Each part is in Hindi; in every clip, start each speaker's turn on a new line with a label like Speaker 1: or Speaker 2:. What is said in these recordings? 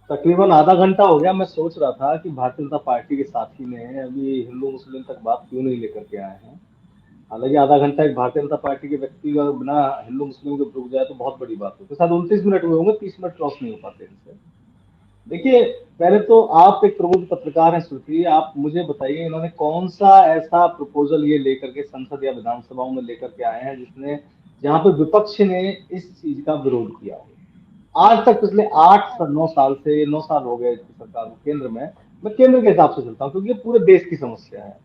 Speaker 1: तकरीबन आधा घंटा हो गया। मैं सोच रहा था कि भारतीय जनता पार्टी के साथी ने अभी हिंदू मुस्लिम तक बात क्यों नहीं लेकर के आए हैं। हालांकि आधा घंटा एक भारतीय जनता पार्टी के व्यक्ति का बिना हिंदू मुस्लिम के रुक जाए तो बहुत बड़ी बात है। तो शायद 29 मिनट हुए होंगे, 30 मिनट क्रॉस नहीं हो पाते इनसे। देखिए, पहले तो आप एक प्रबुद्ध पत्रकार हैं श्रुति, आप मुझे बताइए इन्होंने कौन सा ऐसा प्रपोजल ये लेकर के संसद या विधानसभाओं में लेकर के आए हैं जिसने, जहां पर विपक्ष ने इस चीज का विरोध किया हो आज तक। पिछले 8 9 साल से, 9 साल हो गए इसकी सरकार को केंद्र में। मैं केंद्र के हिसाब से चलता हूँ क्योंकि ये पूरे देश की समस्या है।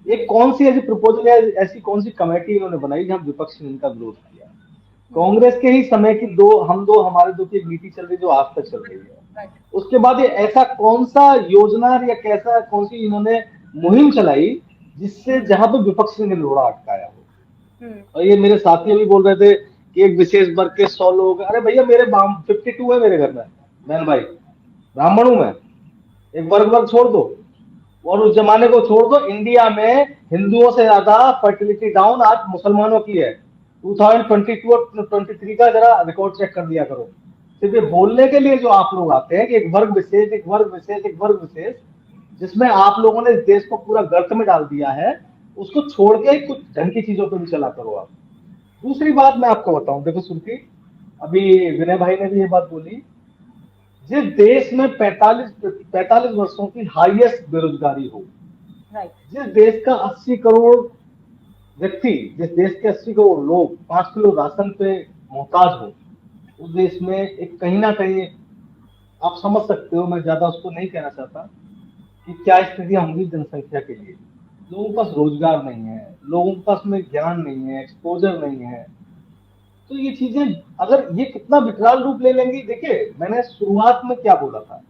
Speaker 1: ये कौन सी ऐसी प्रपोजल है, ऐसी कौन सी कमेटी इन्होंने बनाई जहां विपक्ष ने इनका विरोध किया। कांग्रेस के ही समय की हमारे दो की एक नीति चल रही जो आज तक चल रही है। उसके बाद ये ऐसा कौन सा योजना या कैसा कौन सी इन्होंने मुहिम चलाई जिससे जहां पर विपक्ष ने लोड़ा अटकाया हो। और ये मेरे साथी अभी बोल रहे थे कि एक विशेष वर्ग के 100 लोग, अरे भैया मेरे 52 है मेरे घर में, बहन भाई, ब्राह्मण हूं मैं। एक वर्ग वर्ग छोड़ दो और उस जमाने को छोड़ दो। इंडिया में हिंदुओं से ज्यादा फर्टिलिटी डाउन आज मुसलमानों की है। 2022 और 23 का जरा रिकॉर्ड चेक कर लिया करो। सिर्फ ये बोलने के लिए जो आप लोग आते हैं कि एक वर्ग विशेष, एक वर्ग विशेष, एक वर्ग विशेष, जिसमें आप लोगों ने इस देश को पूरा गर्त में डाल दिया है, उसको छोड़ के कुछ ढंग की चीजों पर भी चला करो आप। दूसरी बात मैं आपको बताऊं, देखो सुनती, अभी विनय भाई ने भी ये बात बोली, जिस देश में 45 वर्षों की हाईएस्ट बेरोजगारी हो, जिस देश का 80 करोड़ व्यक्ति, जिस देश के 80 करोड़ लोग 5 किलो राशन पे मोहताज हो, उस देश में एक कहीं ना कहीं आप समझ सकते हो, मैं ज्यादा उसको नहीं कहना चाहता कि क्या स्थितियां होंगी जनसंख्या के लिए। लोगों के पास रोजगार नहीं है, लोगों के पास में ज्ञान नहीं है, एक्सपोजर नहीं है। तो ये चीजें अगर ये कितना विकराल रूप ले लेंगी, देखिए मैंने शुरुआत में क्या बोला था,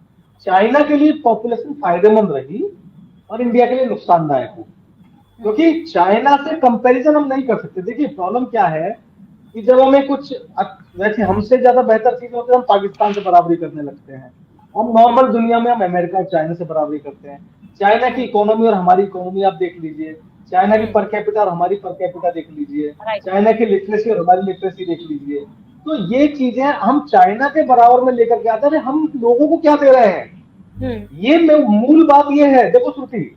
Speaker 1: चाइना के लिए पॉपुलेशन फायदेमंद रही और इंडिया के लिए नुकसानदायक हो, क्योंकि चाइना से कंपैरिजन हम नहीं कर सकते। देखिए प्रॉब्लम क्या है कि जब हमें कुछ वैसे हमसे ज्यादा बेहतर चीज होती है हम पाकिस्तान से बराबरी करने लगते हैं। हम नॉर्मल दुनिया में हम अमेरिका और चाइना से बराबरी करते हैं। चाइना की इकोनॉमी और हमारी इकोनॉमी आप देख लीजिए, चाइना की पर कैपिटा और हमारी पर कैपिटा देख लीजिए, चाइना की लिटरेसी और हमारी लिटरेसी देख लीजिए। तो ये चीजें हम चाइना के बराबर में लेकर के आते हैं, हम लोगों को क्या दे रहे हैं। ये मूल बात ये है, देखो श्रुति,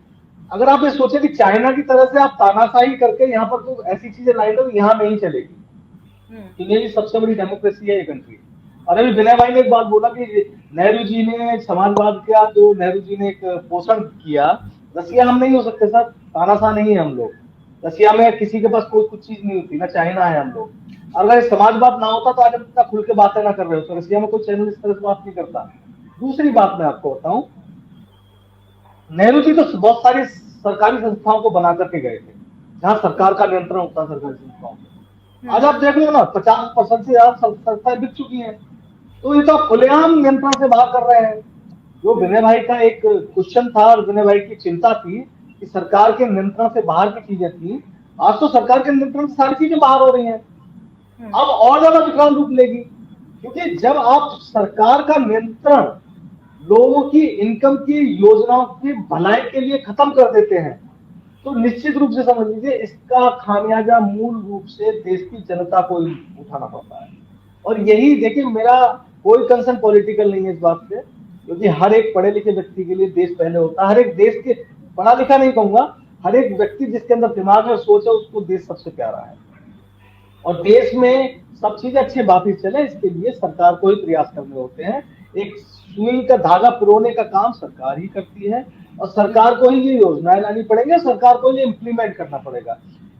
Speaker 1: अगर आप ये सोचे कि चाइना की तरह से आप तानाशाही करके यहाँ पर तो ऐसी चीजें लाई लो यहाँ नहीं चलेगी। दुनिया की सबसे बड़ी डेमोक्रेसी है ये कंट्री। और अभी विनय भाई ने एक बात बोला कि नेहरू जी ने समाजवाद का, जो नेहरू जी ने एक पोषण किया, रसिया हम नहीं हो सकते सर, तानाशाह नहीं है हम लोग। रसिया में किसी के पास कोई कुछ चीज नहीं होती ना, चाइना है हम लोग। अगर समाजवाद ना होता तो आज इतना खुल के बातें ना कर रहे हो, तो रसिया में कोई चैनल इस तरह से बात नहीं करता। दूसरी बात मैं आपको बताऊं, नेहरू जी तो बहुत सारी सरकारी संस्थाओं को बना करके गए थे जहां सरकार का नियंत्रण होता है सरकारी संस्थाओं पे। आज आप देख लो ना, 50% से ज्यादा संस्थाएं बिक चुकी हैं। तो ये तो खुलेआम नियंत्रण से बाहर कर रहे हैं। जो विनय भाई का एक क्वेश्चन था और विनय भाई की चिंता थी कि सरकार के नियंत्रण से बाहर की चीजें थी, आज तो सरकार के नियंत्रण से सारी चीजें बाहर हो रही हैं। अब और ज्यादा विकराल रूप लेगी, क्योंकि जब आप सरकार का नियंत्रण लोगों की इनकम की योजनाओं की भलाई के लिए खत्म कर देते हैं, तो निश्चित रूप से समझ लीजिए इसका खामियाजा मूल रूप से देश की जनता को उठाना पड़ता है। और यही देखिए, मेरा कोई कंसर्न पॉलिटिकल नहीं है इस बात से, क्योंकि हर एक पढ़े लिखे व्यक्ति के लिए देश पहले होता है। हर एक देश के, पढ़ा लिखा नहीं कहूंगा, हर एक व्यक्ति जिसके अंदर दिमाग में सोच है उसको देश सबसे प्यारा है। और देश में सब चीजें अच्छी बात ही चले, इसके लिए सरकार को ही प्रयास करने होते हैं। एक सुई का धागा पिरोने का काम सरकार ही करती है और सरकार को ही ये योजनाएं लानी पड़ेगी, सरकार को ये इम्प्लीमेंट करना पड़ेगा।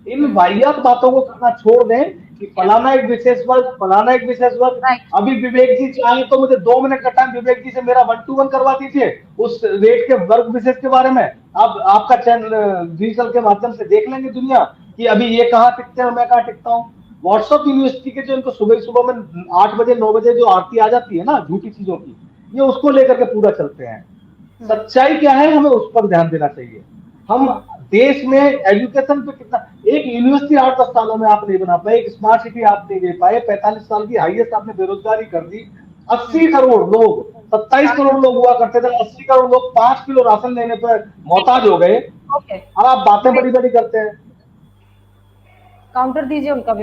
Speaker 1: इन वाहियात बातों को करना छोड़ दें कि फलाना एक विशेष वर्ग, फलाना एक विशेष वर्ग। अभी विवेक जी चाहे तो मुझे 2 मिनट का टाइम विवेक जी से मेरा 1-to-1 करवा दीजिए उस रेट के वर्ग विशेष के बारे में। अब आपका चैनल डिजिटल के माध्यम से देख लेंगे दुनिया कि अभी ये कहाँ टिकते हैं और मैं कहाँ टिकता हूँ। व्हाट्सएप यूनिवर्सिटी के जो इनको सुबह सुबह में 8 बजे 9 बजे जो आरती आ जाती है ना झूठी चीजों की, ये उसको लेकर के पूरा चलते हैं। सच्चाई क्या है हमें उस पर ध्यान देना चाहिए। हम देश में एजुकेशन पे कितना, एक यूनिवर्सिटी 8-10 सालों में आप नहीं बना पाए, एक स्मार्ट सिटी आप नहीं दे पाए, 45 साल की हाईएस्ट आपने बेरोजगारी कर दी। 80 करोड़ लोग, 27 करोड़ लोग हुआ करते थे, 80 करोड़ लोग 5 किलो राशन लेने पर मोहताज हो गए। और आप बातें बड़ी बड़ी करते हैं।
Speaker 2: काउंटर दीजिए उनका भी।